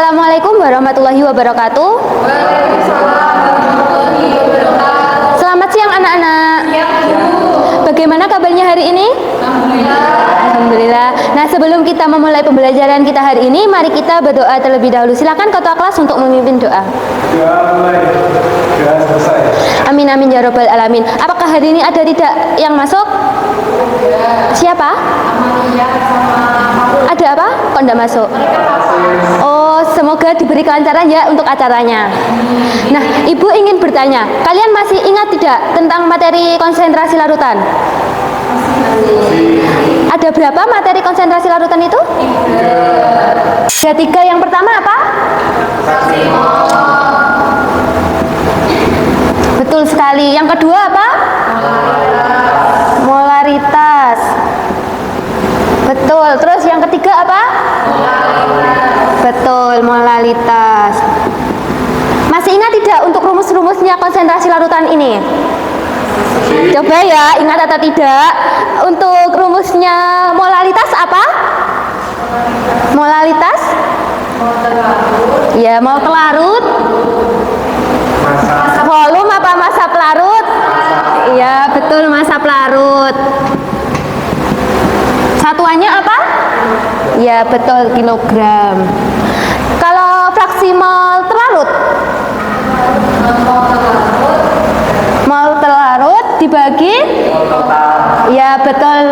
Assalamualaikum warahmatullahi wabarakatuh. Selamat siang anak-anak. Bagaimana kabarnya hari ini? Alhamdulillah. Nah, sebelum kita memulai pembelajaran kita hari ini, mari kita berdoa terlebih dahulu. Silakan ketua kelas untuk memimpin doa. Amin amin ya robbal alamin. Apakah hari ini ada tidak yang masuk? Siapa? Ada apa? Kok enggak masuk? Oh, semoga diberi kelancaran ya untuk acaranya. Nah, Ibu ingin bertanya, kalian masih ingat tidak tentang materi konsentrasi larutan? Ada berapa materi konsentrasi larutan itu? Ada 3. Yang pertama apa? Betul sekali. Yang kedua apa? Molaritas. Betul. Terus yang ketiga apa? Betul, molalitas. Masih ingat tidak untuk rumus-rumusnya konsentrasi larutan ini? Coba ya, ingat atau tidak? Untuk rumusnya molalitas apa? Molalitas? Ya, mol pelarut. Volume apa massa pelarut? Iya, betul, massa pelarut. Satuannya apa? Ya, betul, kilogram. Kalau fraksi mol terlarut? Mol terlarut dibagi? Ya, betul.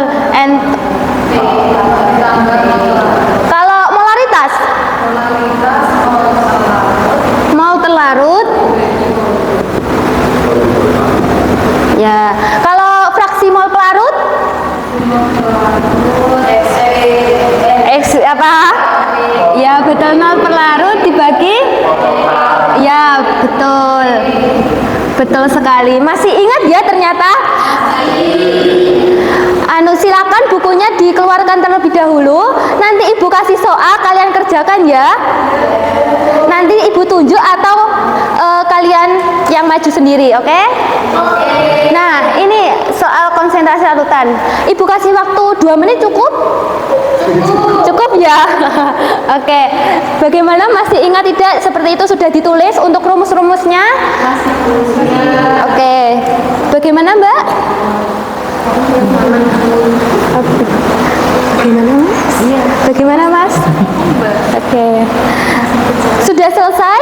Kalau molaritas? Mol terlarut? Ya. Kalau fraksi mol pelarut? X apa? Ya, betul, mol pelarut dibagi? Ya, betul. Betul sekali. Masih ingat ya ternyata? Silakan bukunya dikeluarkan terlebih dahulu. Nanti Ibu kasih soal, kalian kerjakan ya. Nanti Ibu tunjuk atau kalian yang maju sendiri, oke? Nah, ini soal konsentrasi larutan. Ibu kasih waktu 2 menit cukup? Cukup ya? Oke. Bagaimana, masih ingat tidak? Seperti itu sudah ditulis untuk rumus-rumusnya? Oke. Bagaimana, Mbak? Bagaimana, Mas? Bagaimana, Mas? Oke. Sudah selesai?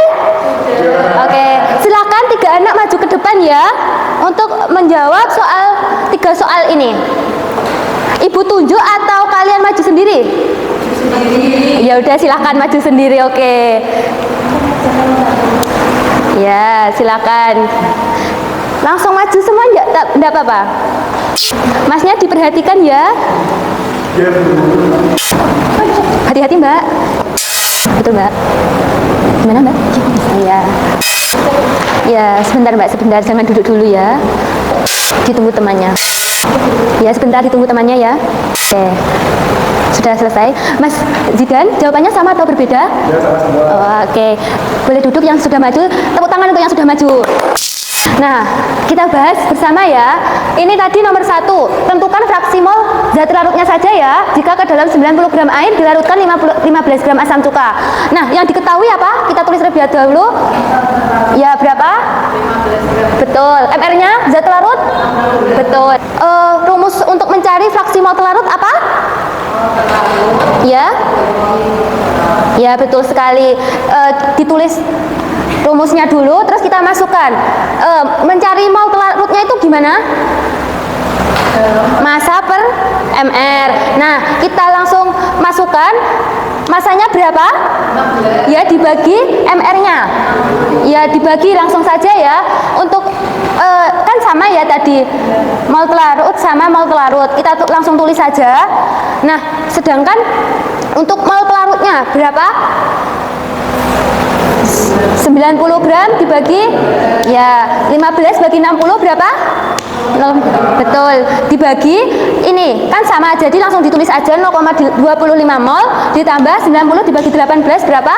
Oke. Silakan 3 anak maju ke depan ya untuk menjawab 3 soal ini. Ibu tunjuk atau kalian maju sendiri? Ya udah, silakan maju sendiri. Oke. Ya, silakan. Langsung maju semua enggak apa-apa. Masnya diperhatikan ya. Hati-hati, Mbak. Betul, Mbak. Gimana, Mbak? Iya. Ya, sebentar, Mbak, sebentar. Jangan duduk dulu ya. Ditunggu temannya. Ya, sebentar, ditunggu temannya ya. Oke. Sudah selesai. Mas Zidan, jawabannya sama atau berbeda? Ya, sama-sama. Oh, oke. Boleh duduk yang sudah maju. Tepuk tangan untuk yang sudah maju. Nah, kita bahas bersama ya. Ini tadi nomor 1, tentukan fraksi mol zat larutnya saja ya. Jika ke dalam 90 gram air dilarutkan 15 gram asam cuka. Nah, yang diketahui apa? Kita tulis terlebih dahulu. Ya, berapa? 15 gram. Betul. MR-nya zat larut? Betul. Rumus untuk mencari fraksi mol larut apa? Ya? Ya, betul sekali. Ditulis rumusnya dulu, terus kita masukkan. Mencari mol larutnya itu gimana? Massa per mr. Nah, kita langsung masukkan. Masanya berapa? 15. Ya, dibagi mr-nya. Ya, dibagi langsung saja ya. Untuk kan sama ya tadi, mol larut sama mol larut. Kita langsung tulis saja. Nah, sedangkan untuk mol larutnya berapa? 90 gram dibagi ya 15 bagi 60 berapa? Betul, dibagi ini kan sama, jadi langsung ditulis aja 0,25 mol ditambah 90 dibagi 18 berapa?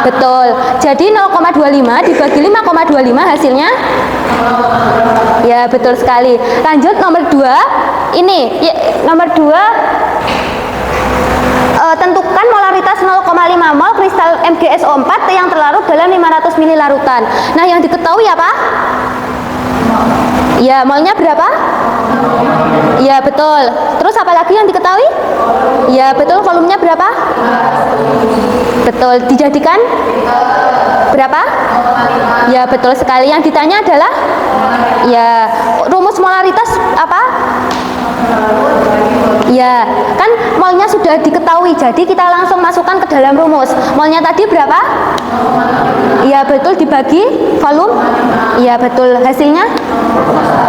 Betul, jadi 0,25 dibagi 5,25 hasilnya ya, betul sekali. Lanjut nomor 2 ini ya, nomor 2 tentukan molaritas 0,5 mol kristal MgSO4 yang terlarut dalam 500 ml larutan. Nah, yang diketahui apa? Ya, molnya berapa? Ya, betul. Terus apa lagi yang diketahui? Ya, betul. Volumenya berapa? Betul. Dijadikan berapa? Ya, betul sekali. Yang ditanya adalah ya, rumus molaritas apa? Ya, kan molnya sudah diketahui, jadi kita langsung masukkan ke dalam rumus. Molnya tadi berapa? Ya, betul, dibagi volume. Ya, betul. Hasilnya?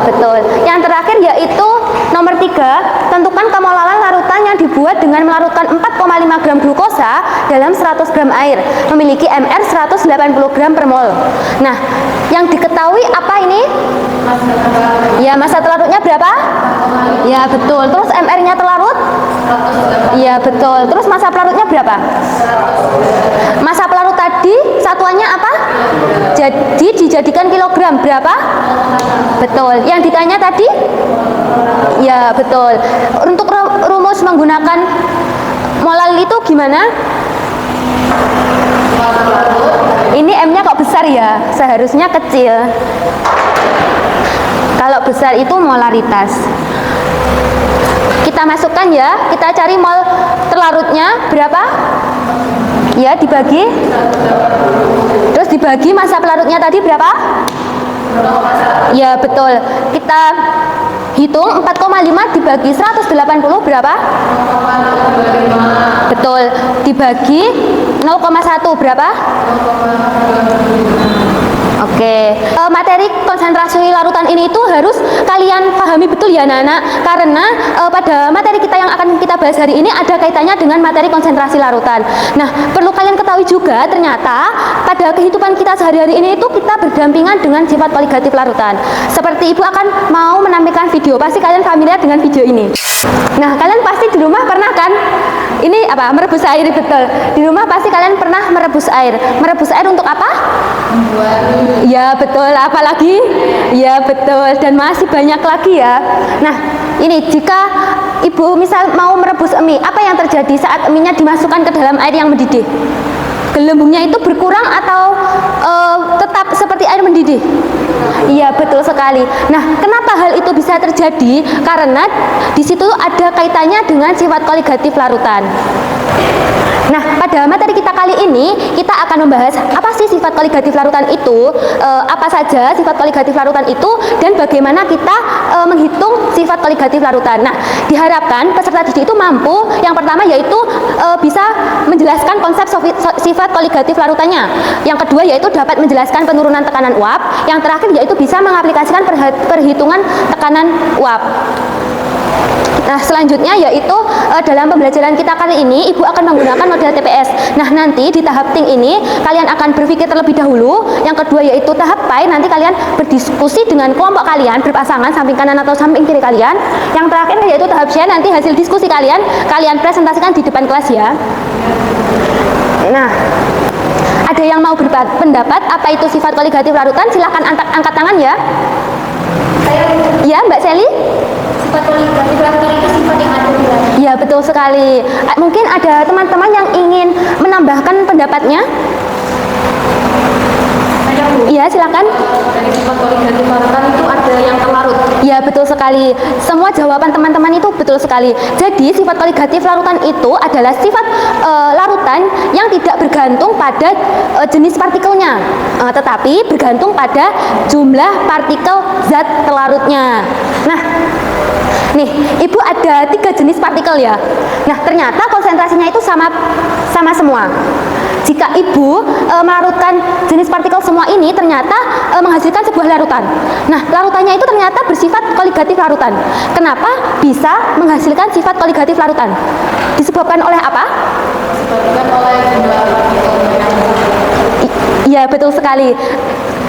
Betul. Yang terakhir yaitu nomor 3, tentukan kemolaran larutan yang dibuat dengan melarutkan 4,5 gram glukosa dalam 100 gram air, memiliki MR 180 gram per mol. Nah, yang diketahui apa ini? Ya, masa terlarutnya berapa? Ya, betul. Terus MR-nya terlarut? Ya, betul. Terus masa pelarutnya berapa? Masa pelarut tadi satuannya apa? Jadi dijadikan kilogram berapa? Betul. Yang ditanya tadi? Ya, betul. Untuk rumus menggunakan molar itu gimana? Ini M-nya kok besar ya? Seharusnya kecil. Kalau besar itu molaritas. Kita masukkan ya, kita cari mol terlarutnya berapa? Ya, dibagi. Terus dibagi masa pelarutnya tadi berapa? Ya, betul. Kita hitung 4,5 dibagi 180 berapa? Betul. Dibagi 0,1 berapa? Oke, materi konsentrasi larutan ini itu harus kalian pahami betul ya anak-anak, karena pada materi kita yang akan kita bahas hari ini ada kaitannya dengan materi konsentrasi larutan. Nah, perlu kalian ketahui juga ternyata pada kehidupan kita sehari-hari ini itu kita berdampingan dengan sifat koligatif larutan. Seperti ibu akan mau menampilkan video, pasti kalian familiar dengan video ini. Nah, kalian pasti di rumah pernah kan? Ini apa? Merebus air, betul. Di rumah pasti kalian pernah merebus air. Merebus air untuk apa? Ya, betul. Apalagi? Ya, betul. Dan masih banyak lagi ya. Nah, ini jika ibu misal mau merebus mie, apa yang terjadi saat mie-nya dimasukkan ke dalam air yang mendidih? Gelembungnya itu berkurang atau tetap seperti air mendidih? Iya, betul sekali. Nah, kenapa hal itu bisa terjadi? Karena di situ ada kaitannya dengan sifat koligatif larutan. Nah, pada materi kita kali ini kita akan membahas apa sih sifat koligatif larutan itu, apa saja sifat koligatif larutan itu, dan bagaimana kita menghitung sifat koligatif larutan. Nah, diharapkan peserta didik itu mampu yang pertama yaitu bisa menjelaskan konsep sifat koligatif larutannya. Yang kedua yaitu dapat menjelaskan penurunan tekanan uap. Yang terakhir yaitu bisa mengaplikasikan perhitungan tekanan uap. Nah, selanjutnya yaitu dalam pembelajaran kita kali ini ibu akan menggunakan model TPS. Nah, nanti di tahap ting ini kalian akan berpikir terlebih dahulu. Yang kedua yaitu tahap pai, nanti kalian berdiskusi dengan kelompok kalian berpasangan samping kanan atau samping kiri kalian. Yang terakhir yaitu tahap share, nanti hasil diskusi kalian presentasikan di depan kelas ya. Nah, ada yang mau berpendapat apa itu sifat koligatif larutan? Silahkan angkat tangan ya. Ya, Mbak Sally. Sifat koligatif larutan itu sifat yang ada di dalam. Ya, betul sekali. Mungkin ada teman-teman yang ingin menambahkan pendapatnya. Iya, silakan. Dari sifat koligatif larutan itu ada yang terlarut. Ya, betul sekali. Semua jawaban teman-teman itu betul sekali. Jadi sifat koligatif larutan itu adalah sifat larutan yang tidak bergantung pada jenis partikelnya, tetapi bergantung pada jumlah partikel zat terlarutnya. Nah, nih, ibu ada 3 jenis partikel ya. Nah, ternyata konsentrasinya itu sama semua. Jika ibu melarutkan jenis partikel semua ini, ternyata menghasilkan sebuah larutan. Nah, larutannya itu ternyata bersifat koligatif larutan. Kenapa bisa menghasilkan sifat koligatif larutan? Disebabkan oleh apa? Disebabkan oleh jumlah partikel yang Iya, betul sekali.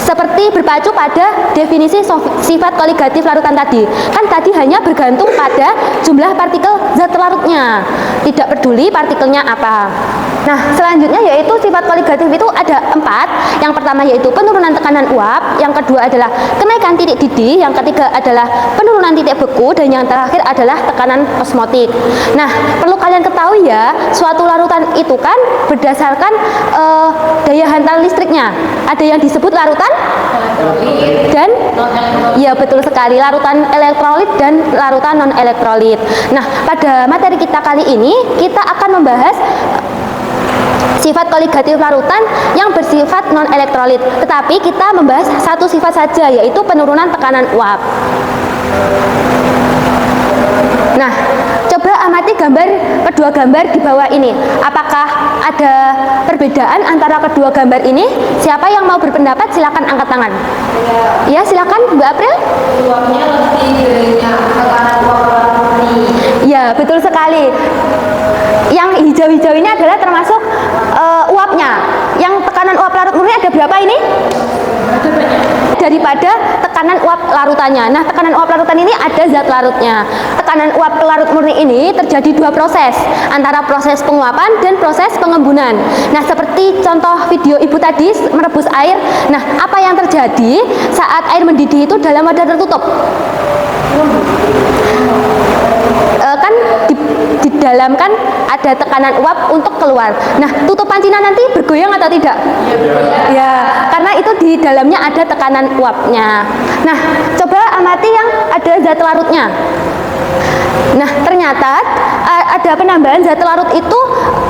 Seperti berpacu pada definisi sifat koligatif larutan tadi. Kan tadi hanya bergantung pada jumlah partikel zat terlarutnya. Tidak peduli partikelnya apa. Nah, selanjutnya yaitu sifat koligatif itu ada 4. Yang pertama yaitu penurunan tekanan uap, yang kedua adalah kenaikan titik didih, yang ketiga adalah penurunan titik beku, dan yang terakhir adalah tekanan osmotik. Nah, perlu kalian ketahui ya, suatu larutan itu kan berdasarkan daya hantar listriknya. Ada yang disebut larutan dan ya betul sekali, larutan elektrolit dan larutan non elektrolit. Nah, pada materi kita kali ini kita akan membahas sifat koligatif larutan yang bersifat non elektrolit. Tetapi kita membahas satu sifat saja, yaitu penurunan tekanan uap. Nah, coba amati kedua gambar di bawah ini. Apakah ada perbedaan antara kedua gambar ini? Siapa yang mau berpendapat silakan angkat tangan. Ya, silakan Mbak April. Uapnya lebih banyak tekanan uap murni. Ya, betul sekali. Yang hijau-hijau ini adalah termasuk uapnya. Yang tekanan uap larut murni ada berapa ini? Daripada tekanan uap larutannya. Nah, tekanan uap larutan ini ada zat larutnya. Tekanan uap larut murni ini terjadi 2 proses, antara proses penguapan dan proses pengembunan. Nah, seperti contoh video ibu tadi merebus air. Nah, apa yang terjadi saat air mendidih itu dalam wadah tertutup? Kan di dalam kan ada tekanan uap untuk keluar. Nah, tutup pancinya nanti bergoyang atau tidak? Ya, karena itu di dalamnya ada tekanan uapnya. Nah, coba amati yang ada zat larutnya. Nah, ternyata ada penambahan zat larut itu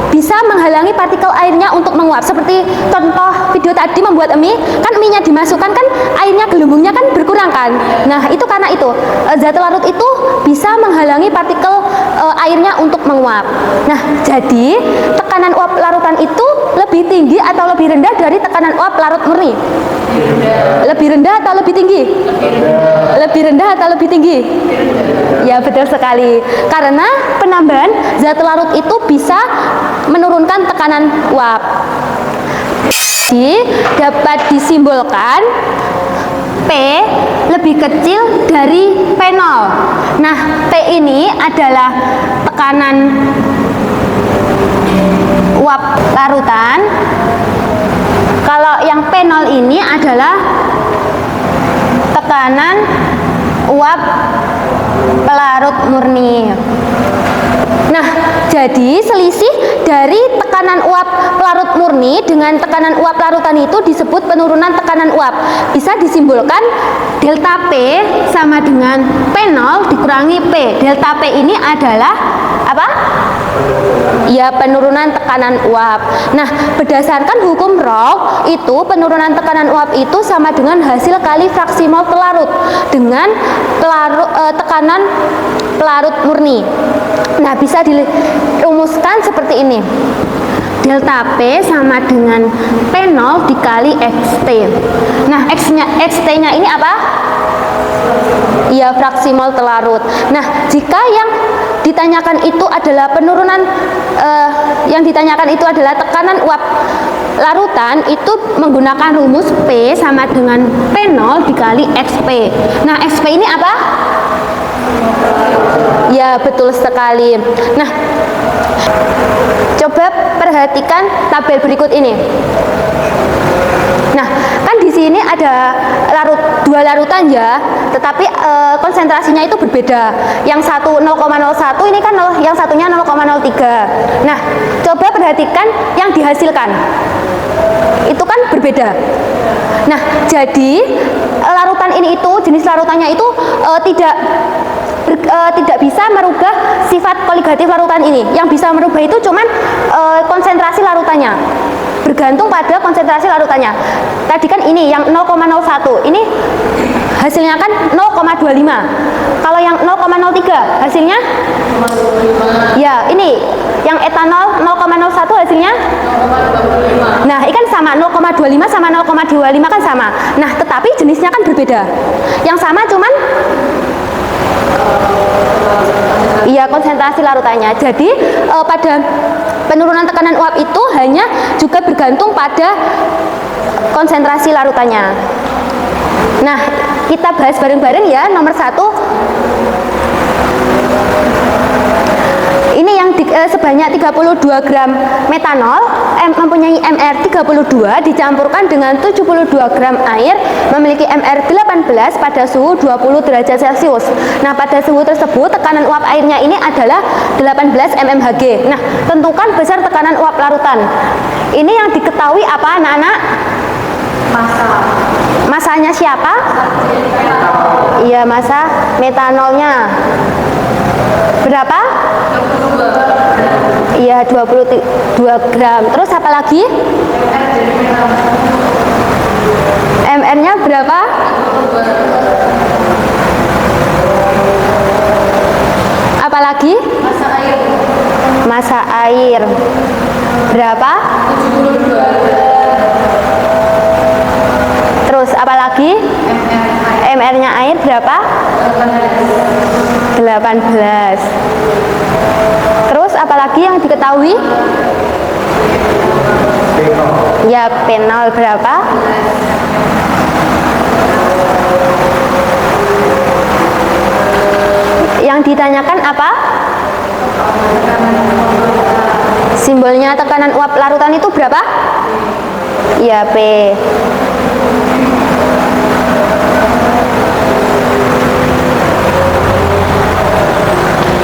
bisa menghalangi partikel airnya untuk menguap. Seperti contoh video tadi membuat mie, kan mie-nya dimasukkan kan airnya gelembungnya kan berkurang kan. Nah, itu karena itu zat larut itu bisa menghalangi partikel airnya untuk menguap. Nah, jadi tekanan uap larutan itu lebih tinggi atau lebih rendah dari tekanan uap larut murni? Lebih rendah atau lebih tinggi? Lebih rendah atau lebih tinggi? Ya, betul sekali. Karena penambahan zat larut itu bisa menurunkan tekanan uap. Jadi dapat disimbolkan P lebih kecil dari P0. Nah, P ini adalah tekanan uap larutan. Kalau yang P0 ini adalah tekanan uap pelarut murni. Nah, jadi selisih dari tekanan uap pelarut murni dengan tekanan uap larutan itu disebut penurunan tekanan uap. Bisa disimbolkan delta P sama dengan P0 dikurangi P. Delta P ini adalah apa? Ya, penurunan tekanan uap. Nah, berdasarkan hukum Rock, itu penurunan tekanan uap itu sama dengan hasil kali fraksi mol pelarut dengan tekanan pelarut murni. Nah, bisa dirumuskan seperti ini. Delta P sama dengan P0 dikali XT. Nah, XT-nya ini apa? Ya, fraksi mol pelarut. Nah, jika yang ditanyakan itu adalah penurunan yang ditanyakan itu adalah tekanan uap larutan, itu menggunakan rumus P sama dengan P0 dikali XP. Nah, XP ini apa? Ya, betul sekali. Nah, coba perhatikan tabel berikut ini. Nah, kan di sini ada dua larutan ya, tetapi konsentrasinya itu berbeda. Yang satu 0,01, ini kan yang satunya 0,03. Nah, coba perhatikan yang dihasilkan. Itu kan berbeda. Nah, jadi larutan ini itu jenis larutannya itu tidak bisa merubah sifat koligatif larutan ini. Yang bisa merubah itu cuman konsentrasi larutannya. Bergantung pada konsentrasi larutannya. Tadi kan ini yang 0,01. Ini hasilnya kan 0,25. Kalau yang 0,03 hasilnya? Ya, ini yang etanol 0,01 hasilnya? Nah, ini kan sama, 0,25 sama 0,25 kan sama. Nah, tetapi jenisnya kan berbeda. Yang sama cuman iya, konsentrasi larutannya. Jadi pada penurunan tekanan uap itu hanya juga bergantung pada konsentrasi larutannya. Nah, kita bahas bareng-bareng ya. Nomor 1, Ini yang sebanyak 32 gram metanol mempunyai MR 32 dicampurkan dengan 72 gram air memiliki MR 18 pada suhu 20 derajat Celcius. Nah, pada suhu tersebut tekanan uap airnya ini adalah 18 mmHg. Nah, tentukan besar tekanan uap larutan. Ini yang diketahui apa anak-anak? Masanya siapa? Iya, masa metanolnya berapa? Iya, 22 gram. Terus apa lagi? MR-nya berapa? Apa lagi? Massa air berapa? Terus apa lagi? MR-nya air berapa? 18. Terus apa lagi yang diketahui? Ya, penol berapa? Yang ditanyakan apa? Simbolnya tekanan uap larutan itu berapa? Ya, P.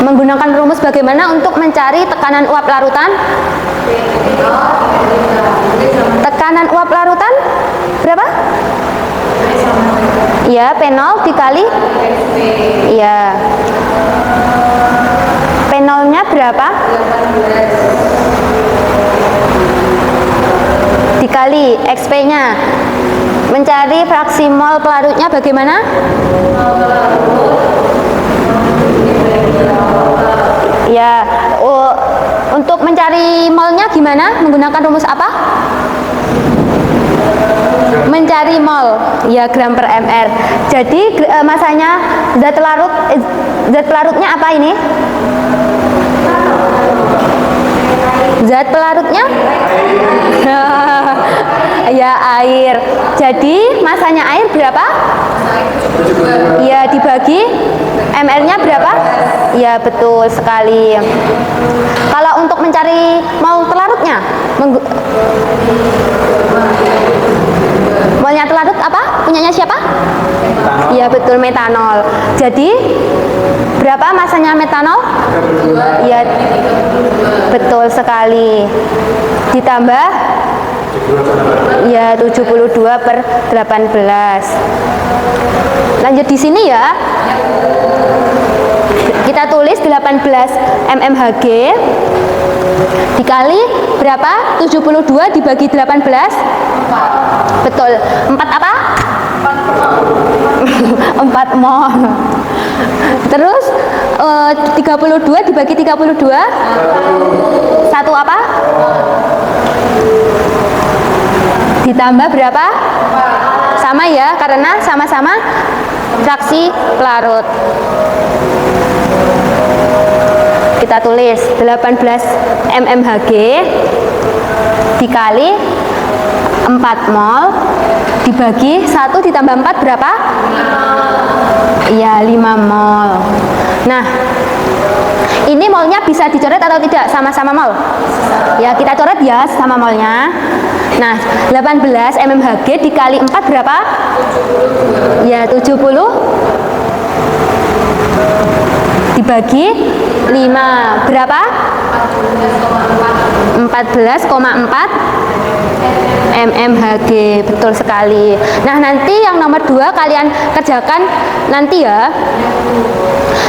Menggunakan rumus bagaimana untuk mencari tekanan uap larutan? Tekanan uap larutan berapa? Ya, P0 dikali? Ya. P0-nya berapa? Dikali XP-nya. Mencari fraksi mol pelarutnya bagaimana? Ya, untuk mencari molnya gimana? Menggunakan rumus apa? Mencari mol, ya gram per mr. Jadi masanya zat pelarutnya apa ini? Zat pelarutnya? Ya, air. Jadi masanya air berapa? Ya, dibagi MR-nya berapa? Ya, betul sekali. Kalau untuk mencari mol pelarutnya, molnya pelarut apa? Punyanya siapa? Ya, betul, metanol. Jadi berapa masanya metanol? Ya, betul sekali. Ditambah ya 72 per 18. Lanjut di sini ya. Kita tulis 18 mmHg dikali berapa? 72 dibagi 18? Betul. 4 apa? 4 mol. Terus 32 dibagi 32? 1 apa? Ditambah berapa? Sama ya, karena sama-sama fraksi pelarut. Kita tulis 18 mmHg dikali 4 mol dibagi 1 ditambah 4 berapa? Iya, 5 mol. Nah, ini molnya bisa dicoret atau tidak? Sama-sama mol? Ya, kita coret ya sama molnya. Nah, 18 mmHg dikali 4 berapa? Ya, 70 dibagi 5 berapa? 14,4 mmHg. Betul sekali. Nah, nanti yang nomor 2 kalian kerjakan nanti ya.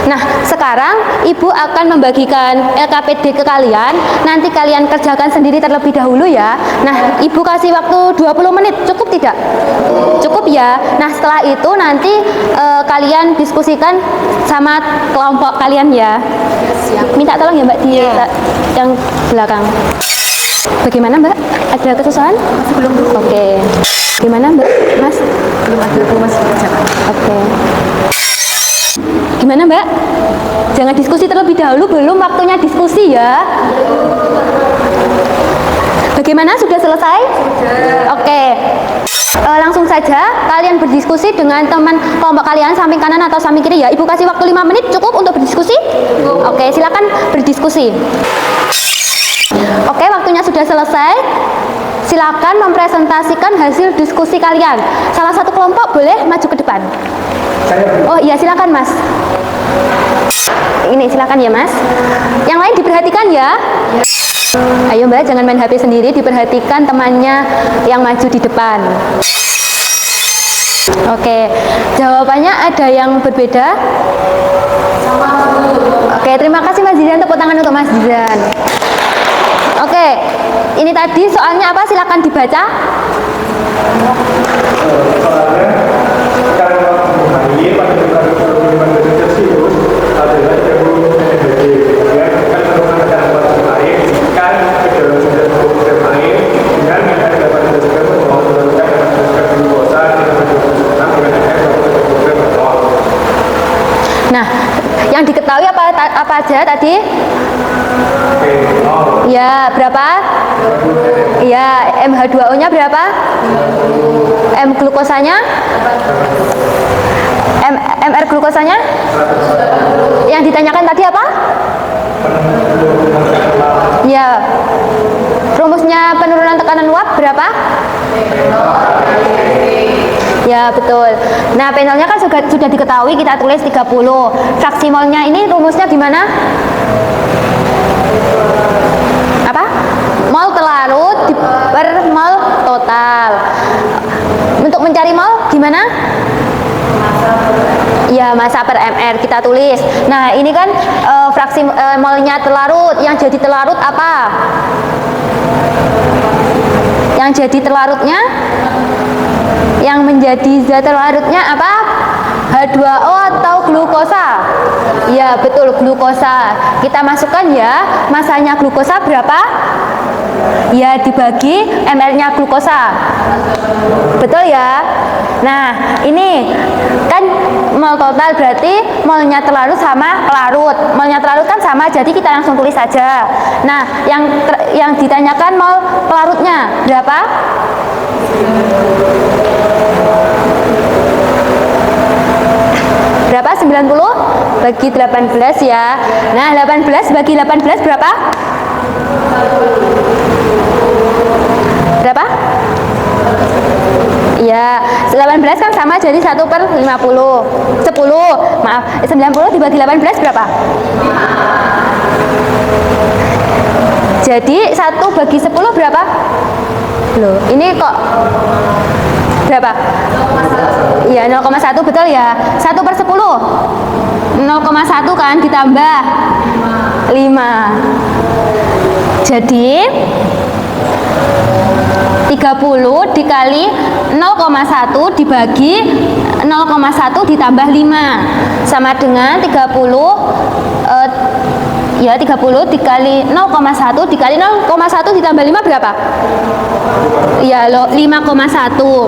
Nah, sekarang Ibu akan membagikan LKPD ke kalian. Nanti kalian kerjakan sendiri terlebih dahulu ya. Nah, Ibu kasih waktu 20 menit. Cukup tidak? Cukup ya. Nah, setelah itu nanti kalian diskusikan sama kelompok kalian ya. Minta tolong ya Mbak di yang belakang. Bagaimana Mbak? Ada kesusahan? Masih belum. Oke. Gimana Mbak? Mas? Belum ada, masih kerjakan. Oke. Gimana Mbak? Jangan diskusi terlebih dahulu, belum waktunya diskusi ya. Bagaimana? Sudah selesai? Sudah. Oke. Langsung saja saja kalian berdiskusi dengan teman kelompok kalian samping kanan atau samping kiri ya. Ibu kasih waktu 5 menit cukup untuk berdiskusi? Oke, silakan berdiskusi. Oke, waktunya sudah selesai. Silakan mempresentasikan hasil diskusi kalian. Salah satu kelompok boleh maju ke depan. Oh iya, silakan Mas. Ini silakan ya Mas. Yang lain diperhatikan ya. Ayo Mbak, jangan main HP sendiri, diperhatikan temannya yang maju di depan. Oke, jawabannya ada yang berbeda? Oke, terima kasih Mas Zizan, tepuk tangan untuk Mas Zizan. Oke, ini tadi soalnya apa? Silakan dibaca. Nah, yang diketahui apa aja tadi? Ya, berapa? Ya, MH2O-nya berapa? M glukosanya? MR glukosanya? Yang ditanyakan tadi apa? Ya, rumusnya penurunan tekanan uap berapa? Ya, betul. Nah, penolnya kan sudah diketahui, kita tulis 30. Fraksi molnya ini rumusnya gimana? Apa? Mol terlarut per mol total. Untuk mencari mol gimana? Ya, massa per mr kita tulis. Nah, ini kan fraksi molnya terlarut. Yang jadi terlarut apa? Yang jadi terlarutnya? Yang menjadi zat terlarutnya apa? H2O atau glukosa? Ya, betul, glukosa. Kita masukkan ya, masanya glukosa berapa? Ya, dibagi ml-nya glukosa. Betul ya? Nah, ini kan mol total berarti molnya terlarut sama pelarut. Molnya terlarut kan sama, jadi kita langsung tulis saja. Nah, yang ditanyakan mol pelarutnya berapa? Berapa? 90 bagi 18 ya. Nah, 18 bagi 18 berapa? Berapa? Ya, 18 kan sama, jadi 1 per 50. 10, maaf, 90 dibagi 18 berapa? Jadi 1 bagi 10 berapa? Loh, ini kok berapa? Iya, 0,1 betul ya. 1 per 10 0,1 kan ditambah 5. Jadi 30 dikali 0,1 dibagi 0,1 ditambah 5 sama dengan 30 dikali 0,1 dikali 0,1 ditambah 5 berapa? Ya, 5,1.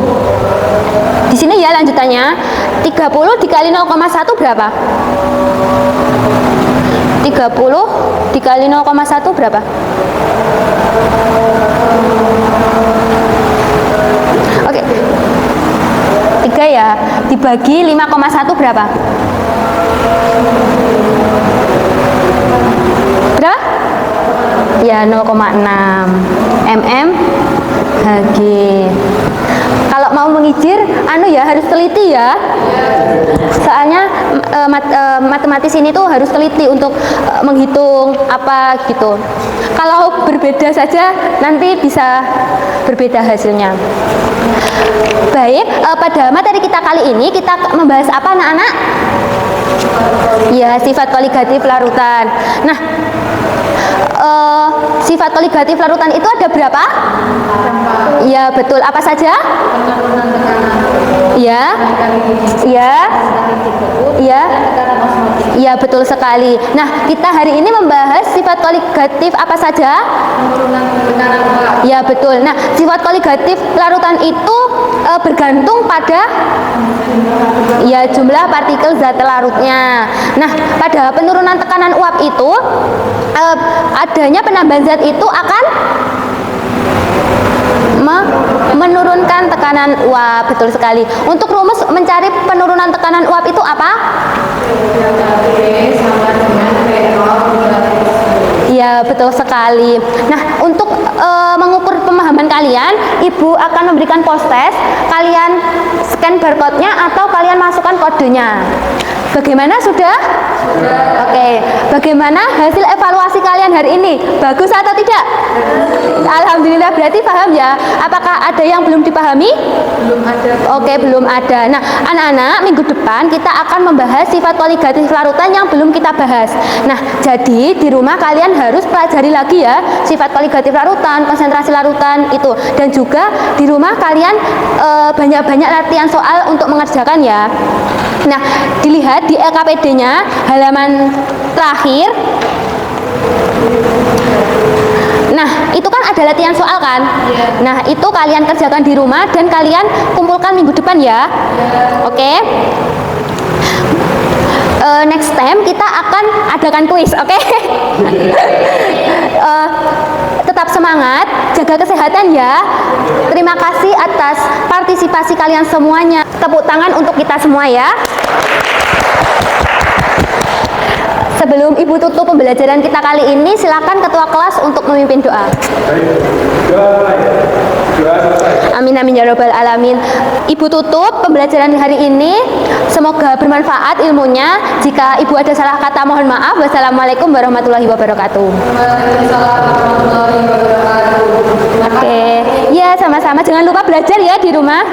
Di sini ya lanjutannya. 30 dikali 0,1 berapa? 30 dikali 0,1 berapa? Oke. 3 ya. Dibagi 5,1 berapa? Berapa? Ya, 0,6 mm Hg. Kalau mau mengijir, harus teliti ya. Soalnya matematis ini tuh harus teliti untuk menghitung apa gitu. Kalau berbeda saja nanti bisa berbeda hasilnya. Baik, pada materi kita kali ini kita membahas apa anak-anak? Ya, sifat koligatif larutan. Nah, sifat koligatif larutan itu ada berapa? Ya, betul. Apa saja? Ya, ya, ya, ya, betul sekali. Nah, kita hari ini membahas sifat koligatif apa saja? Ya, betul. Nah, sifat koligatif larutan itu bergantung pada ya jumlah partikel zat larutnya. Nah, pada penurunan tekanan uap itu adanya penambahan zat itu akan menurunkan tekanan uap. Betul sekali. Untuk rumus mencari penurunan tekanan uap itu apa? Iya, betul sekali. Nah, untuk mengukur pemahaman kalian, Ibu akan memberikan post test. Kalian scan barcode-nya atau kalian masukkan kodenya. Bagaimana, sudah? Oke. Bagaimana hasil evaluasi kalian hari ini? Bagus atau tidak? Alhamdulillah, berarti paham ya. Apakah ada yang belum dipahami? Belum ada. Oke, belum ada. Nah, anak-anak, minggu depan kita akan membahas sifat koligatif larutan yang belum kita bahas. Nah, jadi di rumah kalian harus pelajari lagi ya sifat koligatif larutan, konsentrasi larutan itu. Dan juga di rumah kalian banyak-banyak latihan soal untuk mengerjakan ya. Nah, dilihat di LKPD-nya halaman terakhir. Nah, itu kan ada latihan soal kan? Nah, itu kalian kerjakan di rumah dan kalian kumpulkan minggu depan ya. Oke. Next time kita akan adakan kuis, oke? Tetap semangat, jaga kesehatan ya. Terima kasih atas partisipasi kalian semuanya. Tepuk tangan untuk kita semua ya. Sebelum Ibu tutup pembelajaran kita kali ini, silakan ketua kelas untuk memimpin doa. Amin amin ya robbal alamin. Ibu tutup pembelajaran hari ini. Semoga bermanfaat ilmunya. Jika Ibu ada salah kata mohon maaf. Wassalamualaikum warahmatullahi wabarakatuh. Oke, ya sama-sama. Jangan lupa belajar ya di rumah.